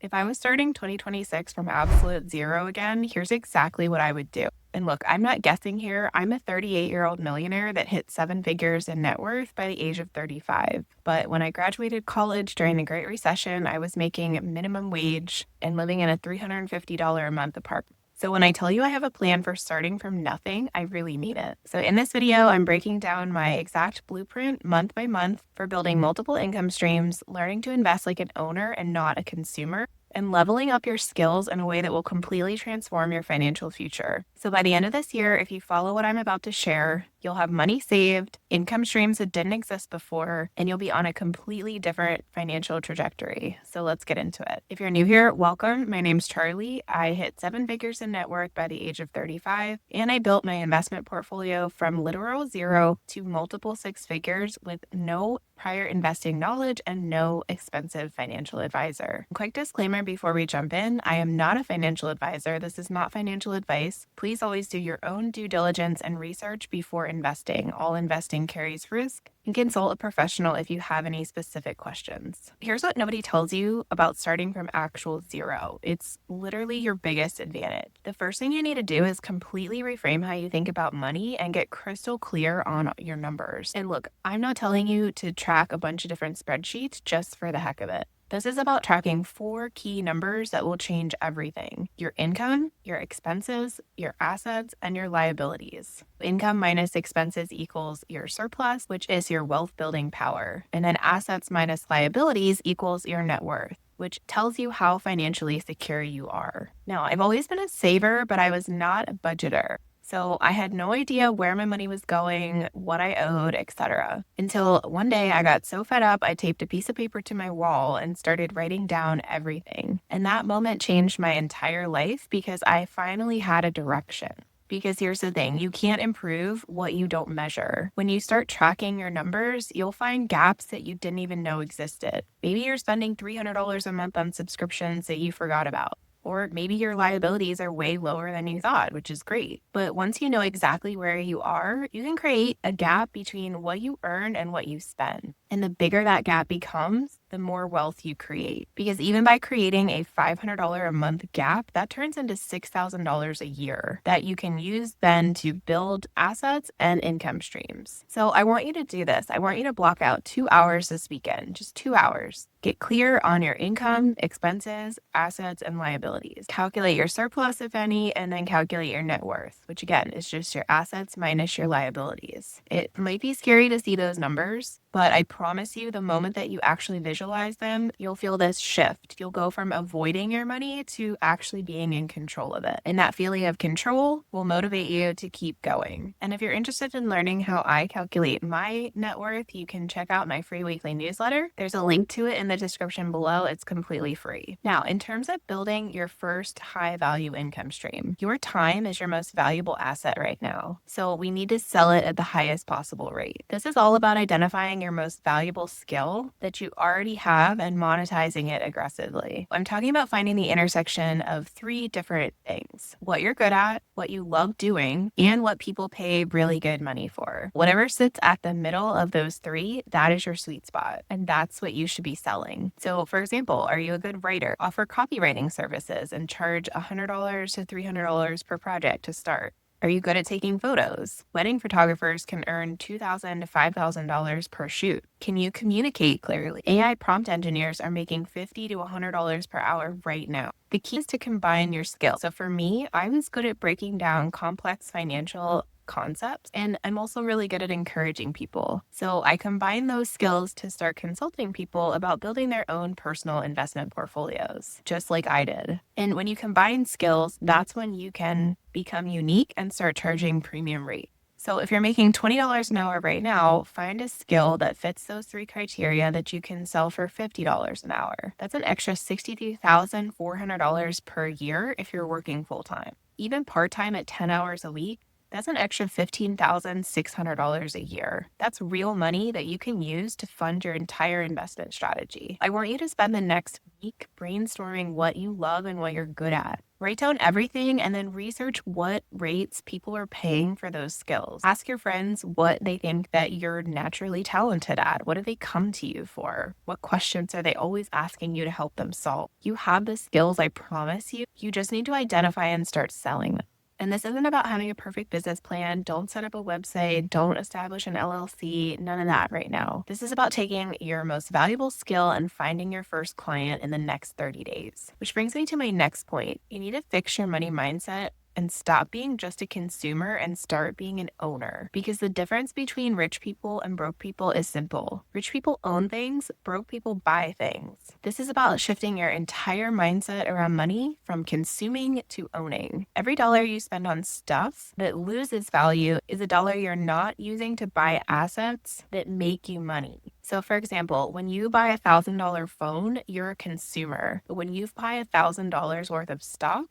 If I was starting 2026 from absolute zero again, here's exactly what I would do. And look, I'm not guessing here. I'm a 38-year-old millionaire that hit seven figures in net worth by the age of 35. But when I graduated college during the Great Recession, I was making minimum wage and living in a $350 a month apartment. So when I tell you I have a plan for starting from nothing, I really mean it. So in this video, I'm breaking down my exact blueprint month by month for building multiple income streams, learning to invest like an owner and not a consumer, and leveling up your skills in a way that will completely transform your financial future. So by the end of this year, if you follow what I'm about to share, you'll have money saved, income streams that didn't exist before, and you'll be on a completely different financial trajectory. So let's get into it. If you're new here, welcome. My name's Charlie. I hit seven figures in net worth by the age of 35, and I built my investment portfolio from literal zero to multiple six figures with no prior investing knowledge and no expensive financial advisor. Quick disclaimer before we jump in, I am not a financial advisor. This is not financial advice. Please always do your own due diligence and research before investing. All investing carries risk, and consult a professional if you have any specific questions. Here's what nobody tells you about starting from actual zero. It's literally your biggest advantage. The first thing you need to do is completely reframe how you think about money and get crystal clear on your numbers. And look, I'm not telling you to track a bunch of different spreadsheets just for the heck of it. This is about tracking four key numbers that will change everything: your income, your expenses, your assets, and your liabilities. Income minus expenses equals your surplus, which is your wealth building power. And then assets minus liabilities equals your net worth, which tells you how financially secure you are. Now, I've always been a saver, but I was not a budgeter. So I had no idea where my money was going, what I owed, etc. Until one day I got so fed up, I taped a piece of paper to my wall and started writing down everything. And that moment changed my entire life because I finally had a direction. Because here's the thing, you can't improve what you don't measure. When you start tracking your numbers, you'll find gaps that you didn't even know existed. Maybe you're spending $300 a month on subscriptions that you forgot about. Or maybe your liabilities are way lower than you thought, which is great. But once you know exactly where you are, you can create a gap between what you earn and what you spend. And the bigger that gap becomes, the more wealth you create. Because even by creating a $500 a month gap, that turns into $6,000 a year that you can use then to build assets and income streams. So I want you to do this. I want you to block out 2 hours this weekend, just 2 hours. Get clear on your income, expenses, assets, and liabilities. Calculate your surplus, if any, and then calculate your net worth, which again is just your assets minus your liabilities. It might be scary to see those numbers, but I promise you, the moment that you actually visualize them, you'll feel this shift. You'll go from avoiding your money to actually being in control of it. And that feeling of control will motivate you to keep going. And if you're interested in learning how I calculate my net worth, you can check out my free weekly newsletter. There's a link to it in the description below. It's completely free. Now, in terms of building your first high value income stream, your time is your most valuable asset right now. So we need to sell it at the highest possible rate. This is all about identifying your most valuable skill that you already have and monetizing it aggressively. I'm talking about finding the intersection of three different things: what you're good at, what you love doing, and what people pay really good money for. Whatever sits at the middle of those three, that is your sweet spot. And that's what you should be selling. So for example, are you a good writer? Offer copywriting services and charge $100 to $300 per project to start. Are you good at taking photos? Wedding photographers can earn $2,000 to $5,000 per shoot. Can you communicate clearly? AI prompt engineers are making $50 to $100 per hour right now. The key is to combine your skills. So for me, I was good at breaking down complex financial concepts, and I'm also really good at encouraging people. So I combine those skills to start consulting people about building their own personal investment portfolios, just like I did. And when you combine skills, that's when you can become unique and start charging premium rate. So if you're making $20 an hour right now, find a skill that fits those three criteria that you can sell for $50 an hour. That's an extra $62,400 per year if you're working full-time. Even part-time at 10 hours a week, that's an extra $15,600 a year. That's real money that you can use to fund your entire investment strategy. I want you to spend the next week brainstorming what you love and what you're good at. Write down everything and then research what rates people are paying for those skills. Ask your friends what they think that you're naturally talented at. What do they come to you for? What questions are they always asking you to help them solve? You have the skills, I promise you. You just need to identify and start selling them. And this isn't about having a perfect business plan. Don't set up a website. Don't establish an LLC. None of that right now. This is about taking your most valuable skill and finding your first client in the next 30 days. Which brings me to my next point. You need to fix your money mindset and stop being just a consumer and start being an owner. Because the difference between rich people and broke people is simple. Rich people own things, broke people buy things. This is about shifting your entire mindset around money from consuming to owning. Every dollar you spend on stuff that loses value is a dollar you're not using to buy assets that make you money. So for example, when you buy a $1,000 phone, you're a consumer. But when you buy $1,000 worth of stock,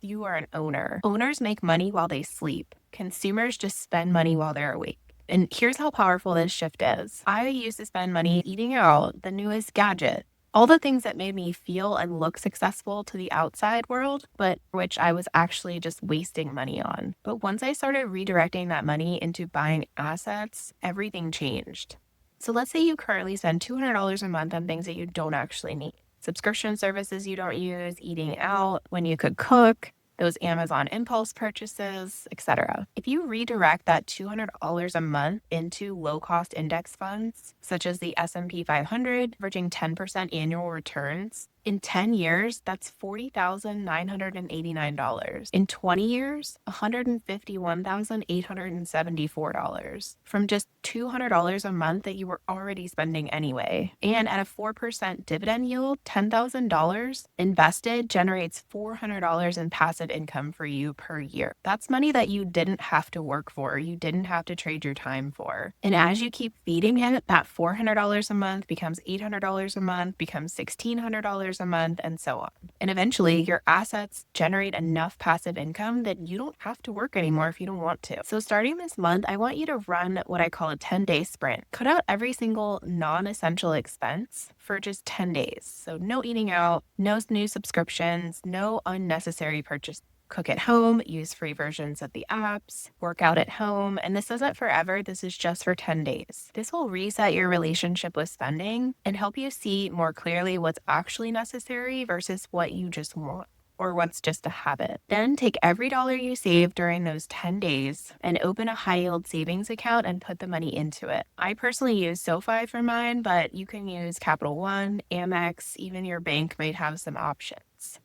you are an owner. Owners make money while they sleep. Consumers just spend money while they're awake. And here's how powerful this shift is. I used to spend money eating out, the newest gadget, all the things that made me feel and look successful to the outside world, but which I was actually just wasting money on. But once I started redirecting that money into buying assets, everything changed. So let's say you currently spend $200 a month on things that you don't actually need. Subscription services you don't use, eating out when you could cook, those Amazon impulse purchases, etc. If you redirect that $200 a month into low-cost index funds, such as the S&P 500, averaging 10% annual returns, in 10 years, that's $40,989. In 20 years, $151,874 from just $200 a month that you were already spending anyway. And at a 4% dividend yield, $10,000 invested generates $400 in passive income for you per year. That's money that you didn't have to work for. You didn't have to trade your time for. And as you keep feeding it, that $400 a month becomes $800 a month, becomes $1,600 a month, and so on. And eventually your assets generate enough passive income that you don't have to work anymore if you don't want to. So starting this month, I want you to run what I call a 10-day sprint. Cut out every single non-essential expense for just 10 days. So no eating out, no new subscriptions, no unnecessary purchase. Cook at home, use free versions of the apps, work out at home, and this isn't forever, this is just for 10 days. This will reset your relationship with spending and help you see more clearly what's actually necessary versus what you just want or what's just a habit. Then take every dollar you save during those 10 days and open a high yield savings account and put the money into it. I personally use SoFi for mine, but you can use Capital One, Amex, even your bank might have some options.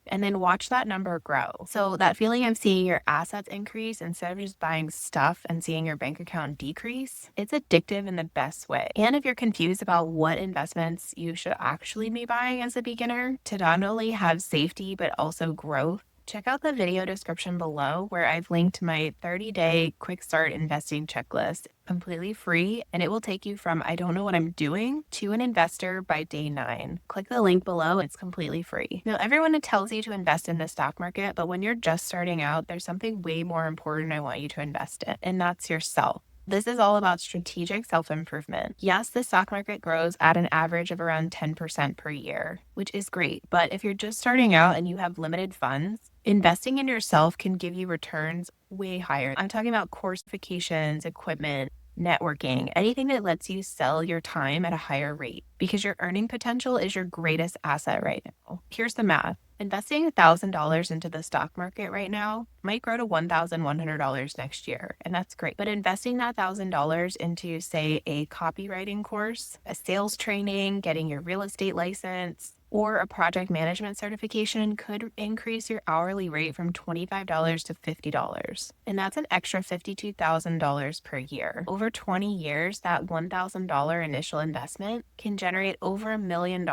And then watch that number grow. So that feeling of seeing your assets increase instead of just buying stuff and seeing your bank account decrease, it's addictive in the best way. And if you're confused about what investments you should actually be buying as a beginner to not only have safety but also growth, check out the video description below where I've linked my 30-day quick start investing checklist, completely free, and it will take you from I don't know what I'm doing to an investor by day 9. Click the link below, it's completely free. Now, everyone tells you to invest in the stock market, but when you're just starting out, there's something way more important I want you to invest in, and that's yourself. This is all about strategic self-improvement. Yes, the stock market grows at an average of around 10% per year, which is great. But if you're just starting out and you have limited funds, investing in yourself can give you returns way higher. I'm talking about coursifications, equipment, networking, anything that lets you sell your time at a higher rate because your earning potential is your greatest asset right now. Here's the math. Investing $1,000 into the stock market right now might grow to $1,100 next year, and that's great. But investing that $1,000 into, say, a copywriting course, a sales training, getting your real estate license, or a project management certification could increase your hourly rate from $25 to $50. And that's an extra $52,000 per year. Over 20 years, that $1,000 initial investment can generate over $1 million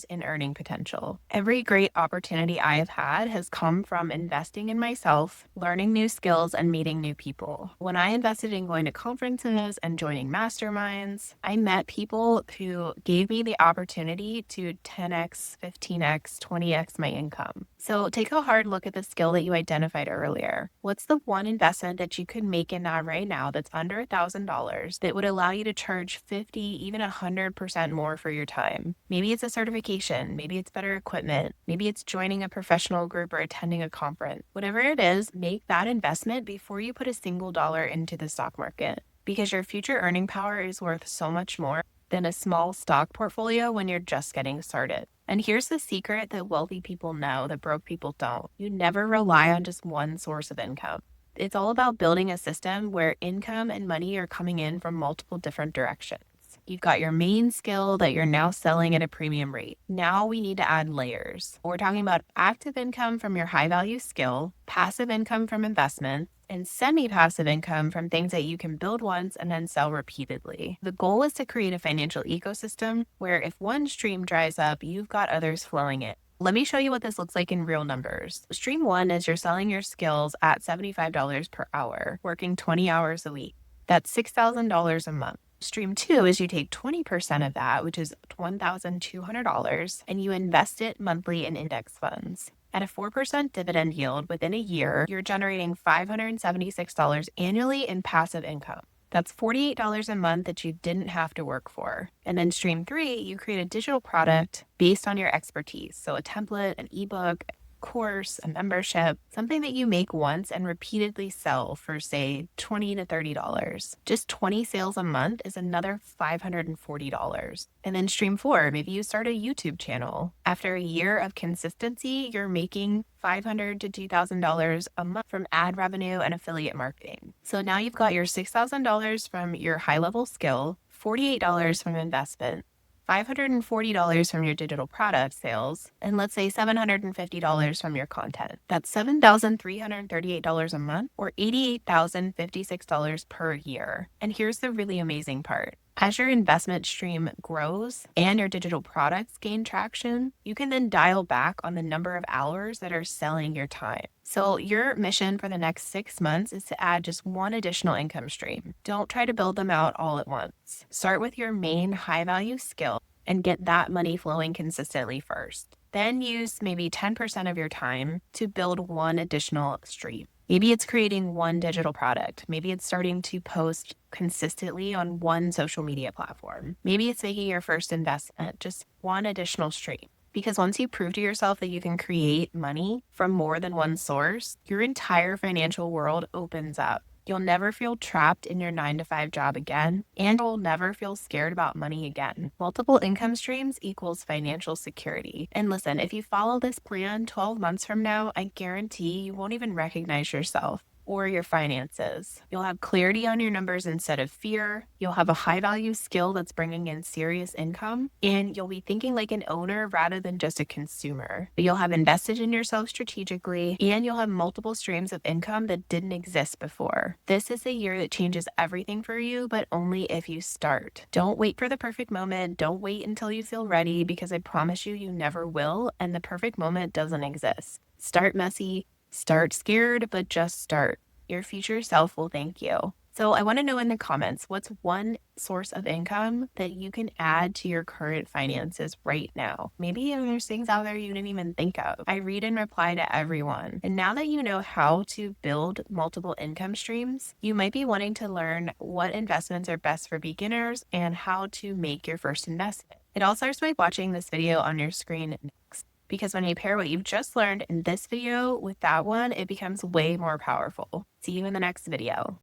in earning potential. Every great opportunity I have had has come from investing in myself, learning new skills, and meeting new people. When I invested in going to conferences and joining masterminds, I met people who gave me the opportunity to 10x 10x, 15x, 20x my income. So take a hard look at the skill that you identified earlier. What's the one investment that you could make in that right now that's under $1,000 that would allow you to charge 50, even 100% more for your time? Maybe it's a certification, maybe it's better equipment, maybe it's joining a professional group or attending a conference. Whatever it is, make that investment before you put a single dollar into the stock market, because your future earning power is worth so much more than a small stock portfolio when you're just getting started. And here's the secret that wealthy people know that broke people don't. You never rely on just one source of income. It's all about building a system where income and money are coming in from multiple different directions. You've got your main skill that you're now selling at a premium rate. Now we need to add layers. We're talking about active income from your high value skill, passive income from investment, and semi-passive income from things that you can build once and then sell repeatedly. The goal is to create a financial ecosystem where if one stream dries up, you've got others flowing in. Let me show you what this looks like in real numbers. Stream one is you're selling your skills at $75 per hour, working 20 hours a week. That's $6,000 a month. Stream two is you take 20% of that, which is $1,200, and you invest it monthly in index funds. At a 4% dividend yield within a year, you're generating $576 annually in passive income. That's $48 a month that you didn't have to work for. And then stream three, you create a digital product based on your expertise. So a template, an ebook, course, a membership, something that you make once and repeatedly sell for, say, $20 to $30. Just 20 sales a month is another $540. And then stream four, maybe you start a YouTube channel. After a year of consistency, you're making $500 to $2,000 a month from ad revenue and affiliate marketing. So now you've got your $6,000 from your high-level skill, $48 from investment, $540 from your digital product sales, and let's say $750 from your content. That's $7,338 a month, or $88,056 per year. And here's the really amazing part. As your investment stream grows and your digital products gain traction, you can then dial back on the number of hours that are selling your time. So your mission for the next 6 months is to add just one additional income stream. Don't try to build them out all at once. Start with your main high value skill and get that money flowing consistently first. Then use maybe 10% of your time to build one additional stream. Maybe it's creating one digital product. Maybe it's starting to post consistently on one social media platform. Maybe it's making your first investment, just one additional stream. Because once you prove to yourself that you can create money from more than one source, your entire financial world opens up. You'll never feel trapped in your 9-to-5 job again, and you'll never feel scared about money again. Multiple income streams equals financial security. And listen, if you follow this plan 12 months from now, I guarantee you won't even recognize yourself or your finances. You'll have clarity on your numbers instead of fear. You'll have a high value skill that's bringing in serious income, and you'll be thinking like an owner rather than just a consumer. You'll have invested in yourself strategically, and you'll have multiple streams of income that didn't exist before. This is the year that changes everything for you, but only if you start. Don't wait for the perfect moment. Don't wait until you feel ready, because I promise you, you never will, and the perfect moment doesn't exist. Start messy. Start scared, but just start. Your future self will thank you. So I want to know in the comments, what's one source of income that you can add to your current finances right now? Maybe there's things out there you didn't even think of. I read and reply to everyone. And now that you know how to build multiple income streams, you might be wanting to learn what investments are best for beginners and how to make your first investment. It all starts by watching this video on your screen next. Because when you pair what you've just learned in this video with that one, it becomes way more powerful. See you in the next video.